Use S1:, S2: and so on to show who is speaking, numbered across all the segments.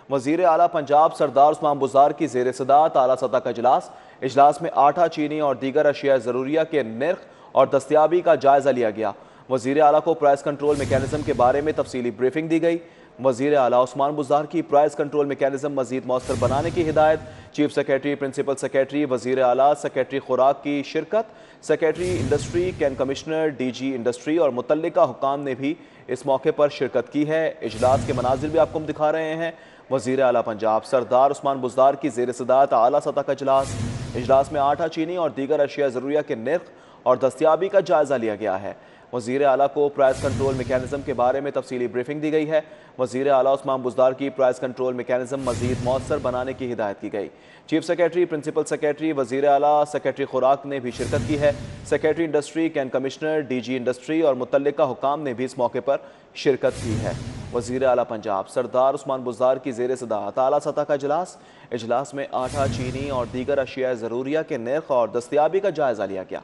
S1: वजीर आला पंजाब सरदार उस्मान बुज़दार की ज़ेर सदारत आला सतह का इजलास में आटा, चीनी और दीगर अशिया ज़रूरिया के नर्ख और दस्तियाबी का जायजा लिया गया। वजीर आला को प्राइस कंट्रोल मैकेनिज्म के बारे में तफसीली ब्रीफिंग दी गई। वजीर आला उस्मान बुज़दार की प्राइस कंट्रोल मैकेनिज्म मजीद मौसर बनाने की हिदायत। चीफ सेक्रेटरी, प्रिंसिपल सेक्रेटरी, वजीर आला, सेक्रेटरी खुराक की शिरकत। Secretary industry, can commissioner, DG industry और मुतल्लिका हुकाम ने भी इस मौके पर शिरकत की है। इजलास के मनाजिर भी आपको हम दिखा रहे हैं। वजीर आला पंजाब सरदार उस्मान बुज़दार की ज़ेर सदारत आला सतह का इजलास में आटा, चीनी और दीगर अशिया ज़रूरिया के नर्ख और दस्तियाबी का जायजा लिया गया है। वज़ीर आला को प्राइस कंट्रोल मैकेनिज्म के बारे में तफसीली ब्रीफिंग दी गई है। वज़ीर आला उस्मान बुज़दार की प्राइस कंट्रोल मैकेनिज्म मजीद मौसर बनाने की हिदायत की गई। चीफ सेक्रेटरी, प्रिंसिपल सेक्रेटरी, वज़ीर आला, सेक्रेटरी खुराक ने भी शिरकत की है। Secretary industry, can commissioner, DG industry और मुतल्लिका हुकाम ने भी इस मौके पर शिरकत की है। वज़ीर आला पंजाब सरदार उस्मान बुज़दार की ज़ेर सदारत आला सतह का इजलास में आटा, चीनी और दीगर अशिया ज़रूरिया के नर्ख और दस्तियाबी का जायजा लिया गया।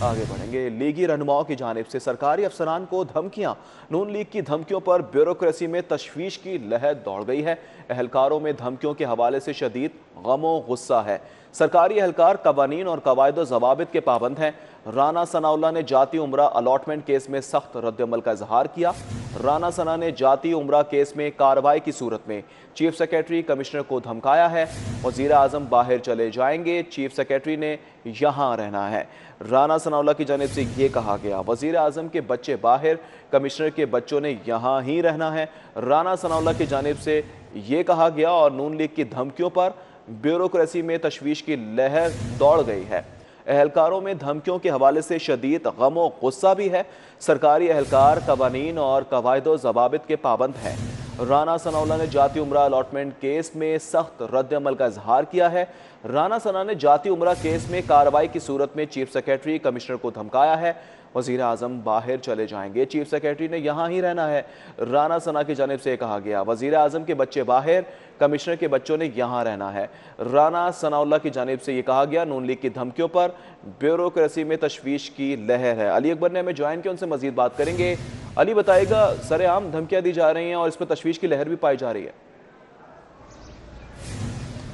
S1: आगे बढ़ेंगे। लीगी रहनुमाओं की जानिब से सरकारी अफसरान को धमकियां। नून लीग की धमकियों पर ब्यूरोक्रेसी में तशवीश की लहर दौड़ गई है। एहलकारों में धमकियों के हवाले से शदीद गमो गुस्सा है। सरकारी एहलकार कवानीन और कवायद ज़वाबित के पाबंद हैं। राना सनाउल्लाह ने जाती उम्रा अलॉटमेंट केस में सख्त रद्दअमल का इजहार किया। राना सना ने जाती उम्रा केस में कार्रवाई की सूरत में चीफ सेक्रेटरी, कमिश्नर को धमकाया है। वज़ीर आज़म बाहर चले जाएंगे, चीफ सेक्रेटरी ने यहाँ रहना है। राना सनाउल्लाह की जानिब से ये कहा गया। वज़ीर आज़म के बच्चे बाहर, कमिश्नर के बच्चों ने यहाँ ही रहना है। राना सनाउल्लाह की जानिब से ये कहा गया और नून लीग की धमकियों पर ब्यूरोक्रेसी में तशवीश की लहर दौड़ गई है। एहलकारों में धमकियों के हवाले से शदीद गमो गुस्सा भी है। सरकारी एहलकार कवानीन और कवायद ज़वाबित के पाबंद हैं। राना सनाउल्लाह ने जाती उम्रा अलॉटमेंट केस में सख्त रद्दअमल का इजहार किया है। राना सना ने जाती उम्रा केस में कार्रवाई की सूरत में चीफ सेक्रेटरी, कमिश्नर को धमकाया है। वज़ीर आज़म बाहर चले जाएंगे, चीफ सेक्रेटरी ने यहाँ ही रहना है। राना सना की जानिब से कहा गया। वज़ीर आज़म के बच्चे बाहर, कमिश्नर के बच्चों ने यहाँ रहना है। राना सनाउल्लाह की जानिब से ये कहा गया। नून लीग की धमकियों पर ब्यूरोक्रेसी में तशवीश की लहर है। अली अकबर ने हमें ज्वाइन किया, उनसे मजीद बात करेंगे। अली, बताइएगा, सरेआम धमकियाँ दी जा रही हैं और इस पर तशवीश की लहर भी पाई जा रही है।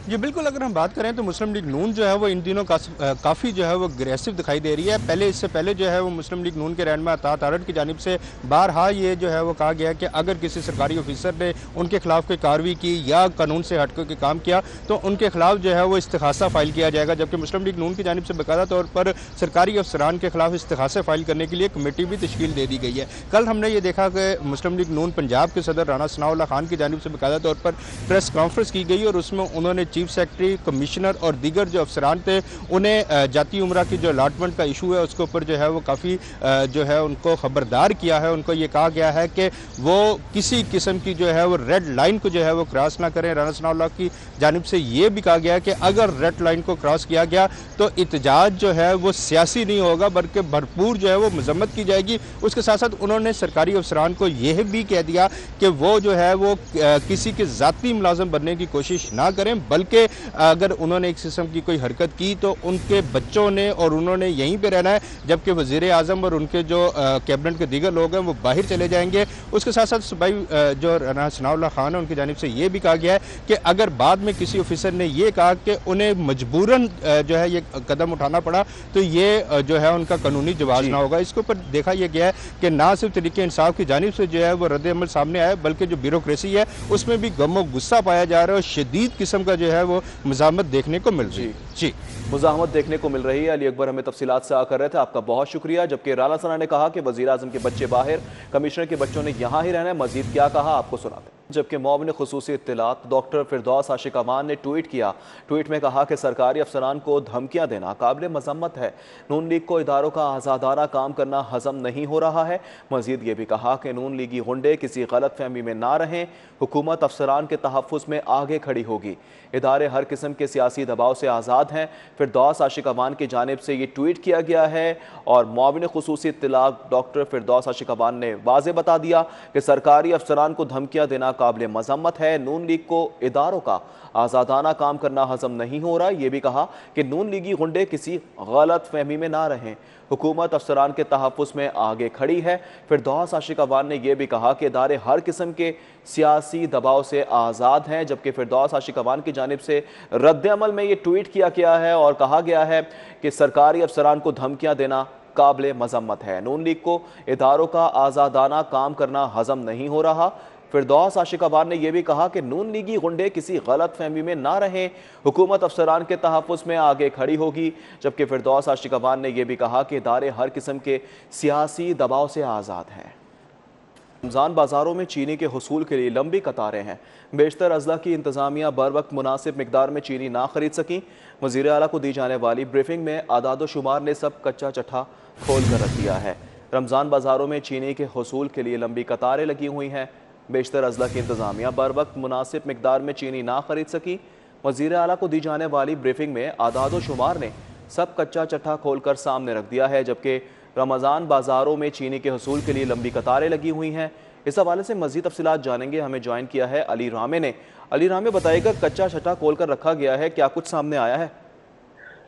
S2: जी बिल्कुल, अगर हम बात करें तो मुस्लिम लीग नून जो है वो इन दिनों काफ़ी जो है वो अग्रेसिव दिखाई दे रही है। इससे पहले जो है वो मुस्लिम लीग नून के रहनुमा अतात तारड़ की जानिब से बारहा ये जो है वो कहा गया कि अगर किसी सरकारी ऑफिसर ने उनके खिलाफ कोई कार्रवाई की या कानून से हटकर के काम किया तो उनके खिलाफ जो है वो इस्तिगासा फाइल किया जाएगा। जबकि मुस्लिम लीग नून की जानिब से बाकायदा तौर पर सरकारी अफसरान के खिलाफ इस्तिगासा फाइल करने के लिए कमेटी भी तश्कील दे दी गई है। कल हमने ये देखा कि मुस्लिम लीग नून पंजाब के सदर राना सनाउल्लाह खान की जानिब से बाकायदा तौर पर प्रेस कॉन्फ्रेंस की गई और उसमें उन्होंने चीफ सेक्रेटरी, कमिश्नर और दीगर जो अफसरान थे उन्हें जाती उम्रा की जो अलॉटमेंट का इशू है उसके ऊपर जो है वो काफ़ी जो है उनको खबरदार किया है। उनको ये कहा गया है कि वो किसी किस्म की जो है वो रेड लाइन को जो है वो क्रॉस ना करें। राना सनाउल्लाह की जानिब से ये भी कहा गया है कि अगर रेड लाइन को क्रॉस किया गया तो इत्तेजाज जो है वो सियासी नहीं होगा बल्कि भरपूर जो है वो मजम्मत की जाएगी। उसके साथ साथ उन्होंने सरकारी अफसरान को यह भी कह दिया कि वो जो है वो किसी के ज़ाती मुलाजिम बनने की कोशिश ना करें, बल्कि अगर उन्होंने एक किस्म की कोई हरकत की तो उनके बच्चों ने और उन्होंने यहीं पे रहना है, जबकि वज़ीर आज़म और उनके जो कैबिनेट के दीगर लोग हैं वो बाहर चले जाएंगे। उसके साथ साथ सूबाई जो राना सनाउल्लाह खान है उनकी जानिब से ये भी कहा गया है कि अगर बाद में किसी ऑफिसर ने ये कहा कि उन्हें मजबूरन जो है ये कदम उठाना पड़ा तो ये जो है उनका कानूनी जवाब ना होगा। इसके ऊपर देखा यह गया है कि ना सिर्फ तरीके इंसाफ की जानिब से जो है वो रद्द-ए-अमल सामने आया, बल्कि जो ब्यूरोक्रेसी है उसमें भी गम और गुस्सा पाया जा रहा है और शदीद किस्म का जो है वो मुज़ाहमत देखने को मिल रही है। जी,
S1: मुज़ाहमत देखने को मिल रही है। अली अकबर हमें तफसीलात से आकर रहे थे, आपका बहुत शुक्रिया। जबकि राना सना ने कहा कि वज़ीर आज़म के बच्चे बाहर, कमिश्नर के बच्चों ने यहाँ ही रहना है। मजीद क्या कहा आपको सुनाते हैं। जबकि मुआविन खुसूसी इत्तलात डॉक्टर फिरदौस आशिक अमान ने ट्वीट किया। ट्वीट में कहा कि सरकारी अफसरान को धमकियाँ देना काबिल मजम्मत है। नून लीग को इदारों का आज़ादाना काम करना हजम नहीं हो रहा है। मजीद ये भी कहा कि नून लीगी गुंडे किसी गलत फहमी में ना रहें, हुकूमत अफसरान के तहफ़्फ़ुज़ में आगे खड़ी होगी। इदारे हर किस्म के सियासी दबाव से आज़ाद हैं। फिरदौस आशिक अमान की जानिब से ये ट्वीट किया गया है और मुआविन खुसूसी इत्तलात डॉक्टर फिरदौस आशिक अमान ने वाज़े बता दिया कि सरकारी अफसरान को धमकियाँ देना काबिल मजम्मत है। नून लीग को इदारों का आज़ादाना काम करना हजम नहीं हो रहा। ये भी कहा कि नून लीगी गुंडे किसी गलत फहमी में ना रहें। हुकूमत अफसरान के तहफ़्फ़ुज़ में आगे खड़ी है। फिरदौस आशिक अवान ने यह भी कहा कि इदारे हर किस्म के सियासी दबाव से आज़ाद हैं। जबकि फिरदौस आशिक अवान की जानिब से रद्द-ए-अमल में ये ट्वीट किया गया है और कहा गया है कि सरकारी अफसरान को धमकियाँ देना काबिल मजम्मत है। नून लीग को इदारों का आज़ादाना काम करना हजम नहीं हो रहा। फिरदौस आशिक अवान ने यह भी कहा कि नून लीगी गुंडे किसी गलत फहमी में ना रहें। हुकूमत अफसरान के तहफ़्फ़ुज़ में आगे खड़ी होगी। जबकि फिरदौस आशिक अवान ने यह भी कहा कि इदारे हर किस्म के सियासी दबाव से आज़ाद हैं। रमज़ान बाज़ारों में चीनी के हुसूल के लिए लंबी कतारें हैं। बेशतर अजला की इंतज़ामिया बर वक्त मुनासिब मिकदार में चीनी ना खरीद सकी। वज़ीर आला को दी जाने वाली ब्रीफिंग में आदाद शुमार ने सब कच्चा चट्ठा खोल कर रख दिया है। रमज़ान बाज़ारों में चीनी के हुसूल के लिए लंबी कतारें लगी हुई हैं। बेशतर अजला की इंतज़ामिया बर वक्त मुनासिब मिकदार में चीनी ना खरीद सकी। वज़ीर आला को दी जाने वाली ब्रीफिंग में आदाद शुमार ने सब कच्चा चट्ठा खोल कर सामने रख दिया है। जबकि रमज़ान बाज़ारों में चीनी के हुसूल के लिए लंबी कतारें लगी हुई हैं। इस हवाले से मज़ीद तफसीलात जानेंगे। हमें ज्वाइन किया है अली रामे ने। अली रामे, बताइएगा, कच्चा चट्ठा खोल कर रखा गया है, क्या कुछ सामने आया है?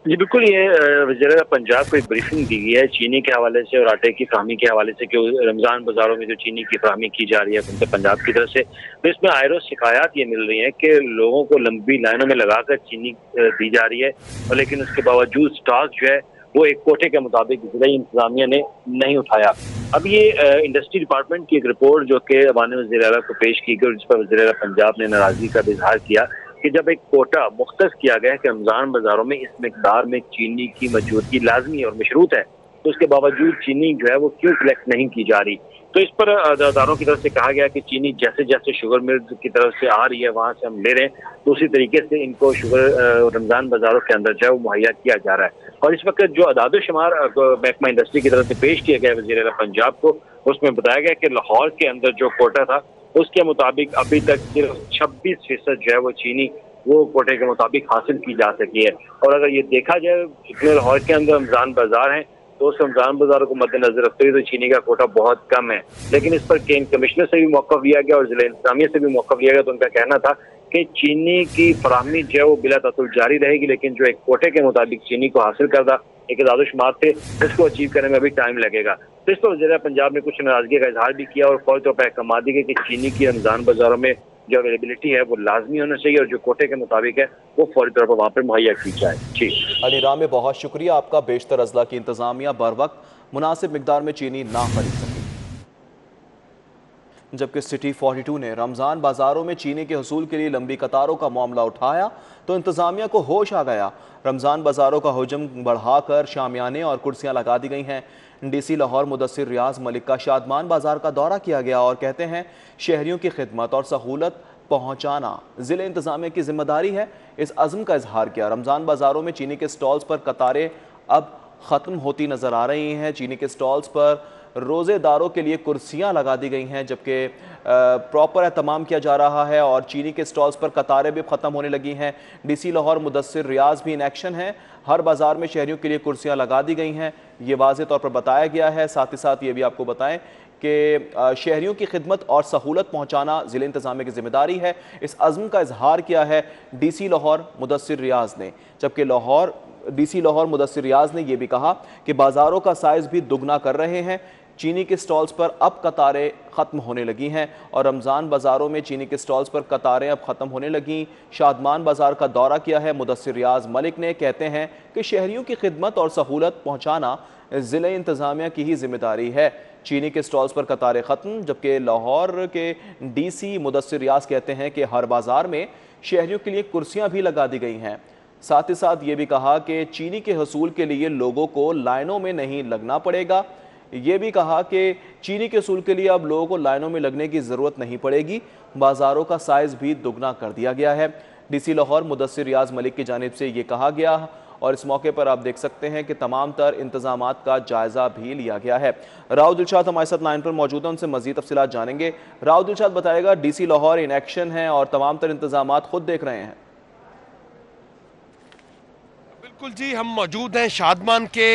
S3: जी बिल्कुल, ये वज़ीर पंजाब को एक ब्रीफिंग दी गई है चीनी के हवाले से और आटे की फराहमी के हवाले से कि रमज़ान बाज़ारों में जो चीनी की फराहमी की जा रही है उनसे पंजाब की तरफ से, तो इसमें आए रोज़ शिकायत ये मिल रही है कि लोगों को लंबी लाइनों में लगाकर चीनी दी जा रही है और लेकिन उसके बावजूद स्टॉक जो है वो एक कोटे के मुताबिक ज़िला इंतज़ामिया ने नहीं उठाया। अब ये इंडस्ट्री डिपार्टमेंट की एक रिपोर्ट जो कि अवानी वज़ीर आला को पेश की गई, जिस पर वज़ीर आला पंजाब ने नाराज़गी का इजहार किया कि जब एक कोटा मुख्तस किया गया है कि रमज़ान बाज़ारों में इस मिकदार में चीनी की मौजूदगी लाजमी और मशरूत है, तो उसके बावजूद चीनी जो है वो क्यों कलेक्ट नहीं की जा रही। तो इस पर अदारों की तरफ से कहा गया कि चीनी जैसे जैसे शुगर मिल्स की तरफ से आ रही है वहाँ से हम ले रहे हैं, तो उसी तरीके से इनको शुगर रमज़ान बाज़ारों के अंदर जो है वो मुहैया किया जा रहा है। और इस वक्त जो अदाद शुमार महकमा इंडस्ट्री की तरफ से पेश किया गया वज़ीर आला पंजाब को, उसमें बताया गया कि लाहौर के अंदर जो कोटा था उसके मुताबिक अभी तक सिर्फ 26% जो है वो चीनी वो कोटे के मुताबिक हासिल की जा सकी है। और अगर ये देखा जाए जितने लाहौर के अंदर रमज़ान बाजार हैं तो उस रमज़ान बाजार को मद्देनजर रखते हुए तो चीनी का कोटा बहुत कम है। लेकिन इस पर केन कमिश्नर से भी मौक़िफ़ लिया गया और ज़िला इंतज़ामिया से भी मौक़िफ़ लिया गया, तो उनका कहना था कि चीनी की फराहमी जो है वो बिला तसुल जारी रहेगी, लेकिन जो एक कोटे के मुताबिक चीनी को हासिल करना एक आदाद शुमार थे उसको अचीव करने में अभी टाइम लगेगा। तो इस पर वज़ीर पंजाब ने कुछ नाराज़गी का इजहार भी किया और फौरी तौर पर अहकाम दिए कि चीनी की रमज़ान बाजारों में जो अवेलेबिलिटी है वो लाजमी होना चाहिए और जो कोटे के मुताबिक है वो फौरी तौर पर वहाँ पर मुहैया की जाए। जी
S1: अली रामे, बहुत शुक्रिया आपका। बेशतर अजला की इंतज़ामिया बर वक्त मुनासिब मिकदार में चीनी ना खरीद सकी। जबकि सिटी 42 ने रमज़ान बाज़ारों में चीनी के हुसूल के लिए लंबी कतारों का मामला उठाया तो इंतज़ामिया को होश आ गया। रमज़ान बाज़ारों का हजम बढ़ाकर शामियाने और कुर्सियाँ लगा दी गई हैं। DC लाहौर मुदस्सिर रियाज मलिक का शादमान बाज़ार का दौरा किया गया और कहते हैं शहरियों की खिदमत और सहूलत पहुँचाना ज़िले इंतज़ामिया की जिम्मेदारी है। इस अज़्म का इजहार किया। रमज़ान बाज़ारों में चीनी के स्टॉल्स पर कतारें अब ख़त्म होती नज़र आ रही हैं। चीनी के स्टॉल्स पर रोज़ेदारों के लिए कुर्सियां लगा दी गई हैं, जबकि प्रॉपर एहतमाम किया जा रहा है और चीनी के स्टॉल्स पर कतारें भी ख़त्म होने लगी हैं। DC लाहौर मुदस्सिर रियाज भी इन एक्शन है। हर बाज़ार में शहरियों के लिए कुर्सियां लगा दी गई हैं, ये वाज़े तौर पर बताया गया है। साथ ही साथ ये भी आपको बताएं कि शहरियों की खिदमत और सहूलत पहुँचाना ज़िले इंतज़ामिया की जिम्मेदारी है। इस अज़्म का इजहार किया है DC लाहौर मुदस्सिर रियाज ने। जबकि DC लाहौर मुदस्सिर रियाज ने यह भी कहा कि बाज़ारों का साइज़ भी दुगना कर रहे हैं। चीनी के स्टॉल्स पर अब कतारें ख़त्म होने लगी हैं और रमज़ान बाज़ारों में चीनी के स्टॉल्स पर कतारें अब ख़त्म होने लगी। शादमान बाज़ार का दौरा किया है मुदस्सिर रियाज मलिक ने। कहते हैं कि शहरियों की खिदमत और सहूलत पहुँचाना ज़िले इंतज़ामिया की ही जिम्मेदारी है। चीनी के स्टॉल्स पर कतारें ख़त्म। जबकि लाहौर के DC मुदस्सिर रियाज कहते हैं कि हर बाज़ार में शहरियों के लिए कुर्सियाँ भी लगा दी गई हैं। साथ ही साथ ये भी कहा कि चीनी के हसूल के लिए लोगों को लाइनों में नहीं लगना पड़ेगा। ये भी कहा कि चीनी के हसूल के लिए अब लोगों को लाइनों में लगने की ज़रूरत नहीं पड़ेगी। बाज़ारों का साइज़ भी दुगना कर दिया गया है। DC लाहौर मुदस्सिर रियाज मलिक की जानिब से ये कहा गया और इस मौके पर आप देख सकते हैं कि तमाम तर इंतज़ामात का जायज़ा भी लिया गया है। राव दिलशाद हमारे साथ लाइन पर मौजूद हैं, उनसे मज़ीद तफसीलात जानेंगे। राव दिलशाद, बताएगा, DC लाहौर इन एक्शन है और तमाम तर इंतज़ामात खुद देख रहे हैं।
S4: बिल्कुल जी, हम मौजूद हैं शादमान के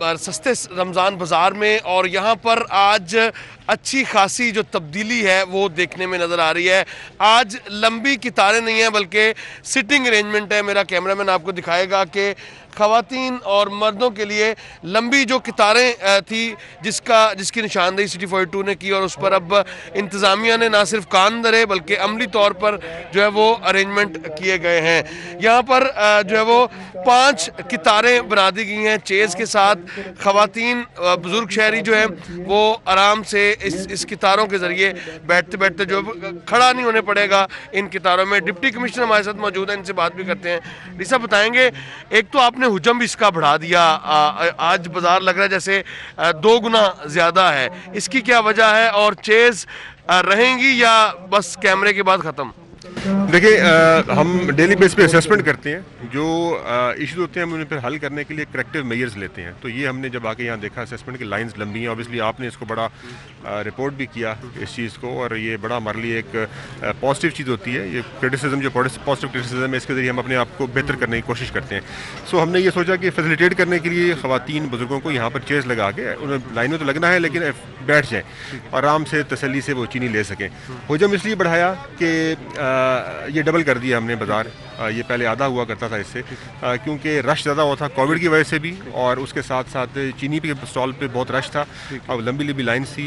S4: सस्ते रमज़ान बाज़ार में और यहाँ पर आज अच्छी खासी जो तब्दीली है वो देखने में नज़र आ रही है। आज लंबी कतारें नहीं हैं बल्कि सिटिंग अरेंजमेंट है। मेरा कैमरामैन आपको दिखाएगा कि ख़वातीन और मर्दों के लिए लंबी जो कतारें थी जिसकी निशानदेही सिटी 42 ने की और उस पर अब इंतज़ामिया ने ना सिर्फ कान धरे बल्कि अमली तौर पर जो है वो अरेंजमेंट किए गए हैं। यहाँ पर जो है वो 5 कतारें बना दी गई हैं चेज़ के साथ। ख़वातीन बुज़ुर्ग शहरी जो है वो आराम से इस कतारों के ज़रिए बैठते बैठते जो खड़ा नहीं होने पड़ेगा इन कतारों में। डिप्टी कमिश्नर हमारे साथ मौजूद हैं, इनसे बात भी करते हैं। रिसा बताएंगे, एक तो आपने हुजम भी इसका बढ़ा दिया, आज बाजार लग रहा है जैसे 2 गुना ज़्यादा है, इसकी क्या वजह है और चेज़ रहेंगी या बस कैमरे के बाद ख़त्म?
S5: देखिए, हम डेली बेस पे असेसमेंट करते हैं, जो इश्यूज होते हैं हम उन्हें फिर हल करने के लिए करेक्टिव मेजर्स लेते हैं। तो ये हमने जब आके यहाँ देखा असेसमेंट की लाइंस लंबी हैं, ऑब्वियसली आपने इसको बड़ा रिपोर्ट भी किया इस चीज़ को, और ये बड़ा हमारे लिए एक पॉजिटिव चीज़ होती है। ये क्रिटिसिज्म जो पॉजिटिव क्रिटिसिज्म है, इसके ज़रिए हम अपने आप को बेहतर करने की कोशिश करते हैं। सो हमने ये सोचा कि फैसिलिटेट करने के लिए ख़वातीन बुजुर्गों को यहाँ पर चेयर्स लगा के, उन्हें लाइन में तो लगना है लेकिन बैठ जाएँ, आराम से तसल्ली से वो चीनी ले सकें। हुजम इसलिए बढ़ाया कि ये डबल कर दिया हमने बाज़ार। ये पहले आधा हुआ करता था इससे, क्योंकि रश ज़्यादा हुआ था कोविड की वजह से भी, और उसके साथ साथ चीनी के स्टॉल पे बहुत रश था और लंबी लंबी लाइन्स थी।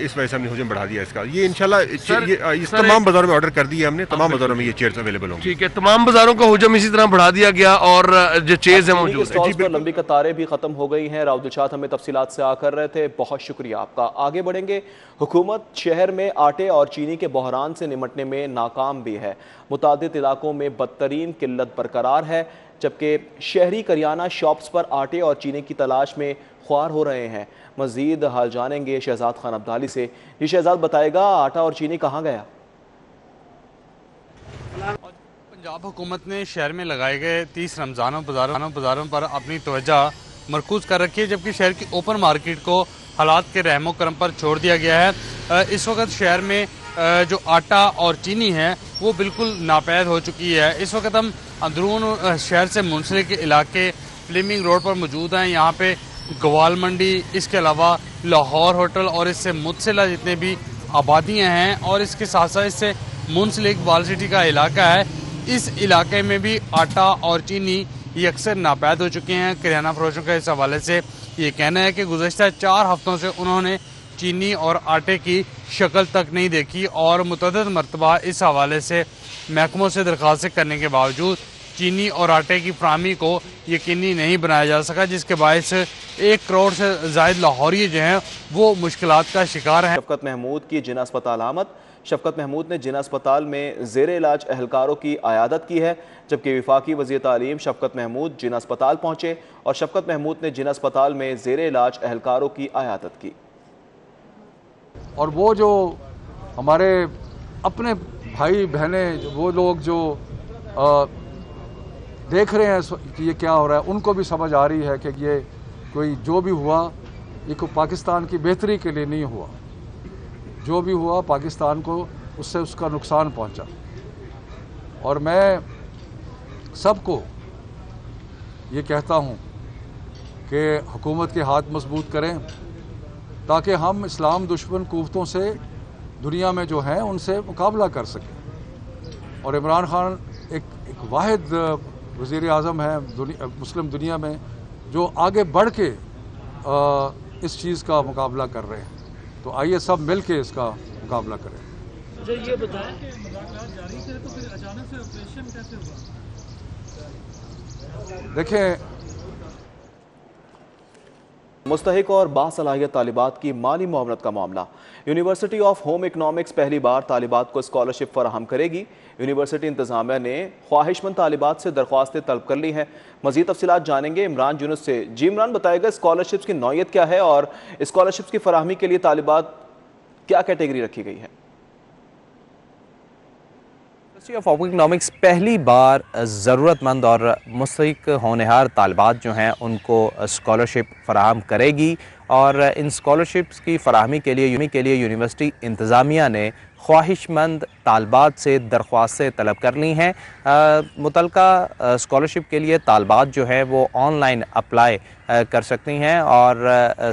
S5: इस वजह से हमने हुजम बढ़ा दिया इसका। ये इंशाल्लाह इस तमाम बाज़ारों में ऑर्डर कर दिया हमने, तमाम बाज़ारों में ये चेयर्स अवेलेबल होंगी।
S4: ठीक है, तमाम बाज़ारों का हुजम इसी तरह बढ़ा दिया गया और जो चेज़ है मौजूद है।
S1: लंबी कतारें भी ख़त्म हो गई हैं। राउल दिलशाद हमें तफसीलात से आकर रहे थे, बहुत शुक्रिया आपका। आगे बढ़ेंगे। हुकूमत शहर में आटे और चीनी के बहरान से निमटने में नाकाम भी है। मुतादिद इलाकों में बदतरीन किल्लत बरकरार है, जबकि शहरी करियाना शॉप्स पर आटे और चीनी की तलाश में ख्वार हो रहे हैं। मज़ीद हाल जानेंगे शहजाद खान अब्दाली से। जी शहजाद, बताएगा आटा और चीनी कहाँ गया?
S6: पंजाब हुकूमत ने शहर में लगाए गए 30 रमज़ान बाज़ारों पर अपनी तवज्जो मरकूज़ कर रखी है, जबकि शहर की ओपन मार्केट को हालात के रहमो करम पर छोड़ दिया गया है। इस वक्त शहर में जो आटा और चीनी है वो बिल्कुल नापैद हो चुकी है। इस वक्त हम अंदरून शहर से मुंसलिक इलाके फ्लेमिंग रोड पर मौजूद हैं। यहाँ पे गवाल मंडी, इसके अलावा लाहौर होटल और इससे मुतसिला जितने भी आबादियाँ हैं और इसके साथ साथ इससे मुंसलिक वाल सिटी का इलाका है, इस इलाके में भी आटा और चीनी ये अक्सर नापैद हो चुके हैं। किराना फरोशों के इस हवाले से ये कहना है कि गुज़श्ता 4 हफ्तों से उन्होंने चीनी और आटे की शक्ल तक नहीं देखी और मुतअद्दिद मरतबा इस हवाले से महकमों से दरख्वास्त करने के बावजूद चीनी और आटे की फराहमी को यकीनी नहीं बनाया जा सका, जिसके बायस 1 करोड़ से ज़ायद लाहौरी जो हैं वो मुश्किलात का शिकार हैं।
S1: शफकत महमूद की जिना अस्पताल आमद। शफकत महमूद ने जिना अस्पताल में ज़ेर इलाज एहलकारों की आयादत की है, जबकि वफाकी वज़ीर तालीम शफकत महमूद जिना अस्पताल पहुँचे और शफकत महमूद ने जिना अस्पताल में ज़ेर इलाज एहलकारों की आयादत की।
S7: और वो जो हमारे अपने भाई बहने, वो लोग जो देख रहे हैं कि ये क्या हो रहा है, उनको भी समझ आ रही है कि ये कोई जो भी हुआ ये कोई पाकिस्तान की बेहतरी के लिए नहीं हुआ। जो भी हुआ पाकिस्तान को उससे उसका नुकसान पहुंचा। और मैं सबको ये कहता हूं कि हुकूमत के हाथ मजबूत करें ताकि हम इस्लाम दुश्मन कुव्वतों से दुनिया में जो हैं उनसे मुकाबला कर सकें। और इमरान खान एक वाहिद वज़ीर आज़म है मुस्लिम दुनिया में जो आगे बढ़ के इस चीज़ का मुकाबला कर रहे हैं। तो आइए सब मिल के इसका मुकाबला करें।
S8: मुझे ये बताएं कि मुज़ाकरात जारी थे तो फिर अचानक से ऑपरेशन कैसे हुआ?
S7: देखें,
S1: मुस्तहिक और बासलाहियत तालिबात की माली मुआवनत का मामला। यूनिवर्सिटी ऑफ होम इकनॉमिक्स पहली बार तालिबात को स्कॉलरशिप फराहम करेगी। यूनिवर्सिटी इंतजामिया ने ख्वाहिशमंद तालिबात से दरख्वास्तें तलब कर ली हैं। मज़ीद तफसीलात जानेंगे इमरान यूनुस से। जी इमरान, बताएगा स्कॉलरशिप्स की नौयत क्या है और स्कॉलरशिप्स की फराहमी के लिए तालिबात क्या कैटेगरी रखी गई है?
S9: यूनिवर्सिटी ऑफ होम इकनॉमिक्स पहली बार ज़रूरतमंद और मुस्तहिक होनहार तालिबात जो हैं उनको स्कॉलरशिप फराहम करेगी और इन स्कॉलरशिप्स की फराहमी के लिए यूनिवर्सिटी इंतज़ामिया ने ख्वाहिशमंद तालबात से दरख्वास्तें तलब कर ली हैं। मुतलका स्कॉलरशिप के लिए तालबात जो है वो ऑनलाइन अप्लाई कर सकती हैं और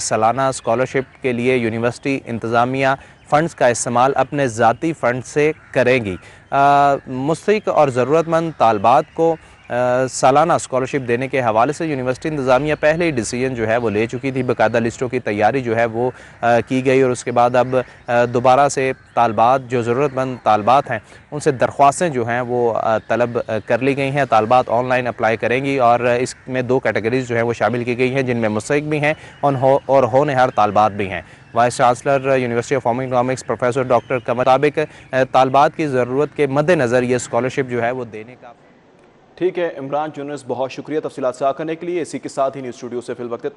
S9: सालाना स्कॉलरशिप के लिए यूनिवर्सिटी इंतज़ामिया फ़ंड्स का इस्तेमाल अपने ज़ाती फ़ंड से करेंगी। मुस्तहिक़ और ज़रूरतमंद तालबात को सालाना स्कॉलरशिप देने के हवाले से यूनिवर्सिटी इंतज़ामिया पहले ही डिसीजन जो है वो ले चुकी थी। बाकायदा लिस्टों की तैयारी जो है वो की गई और उसके बाद अब दोबारा से तालबात जो ज़रूरतमंद तालबात हैं उनसे दरख्वास्तें जो हैं वो तलब कर ली गई हैं। तालबात ऑनलाइन अप्लाई करेंगी और इसमें 2 कैटेगरीज़ जो हैं वो शामिल की गई हैं, जिनमें मुस्तहिक़ भी हैं और होनहार तालबात भी हैं। Vice chancellor university of farming economics professor doctor Qamar मुताबिक तालबात की ज़रूरत के मद्देनज़र ये स्कॉलरशिप जो है वो देने का।
S1: ठीक है इमरान यूनुस, बहुत शुक्रिया तफसीलात साझा करने के लिए। इसी के साथ ही न्यूज़ स्टूडियो से फिल वक्त इतना।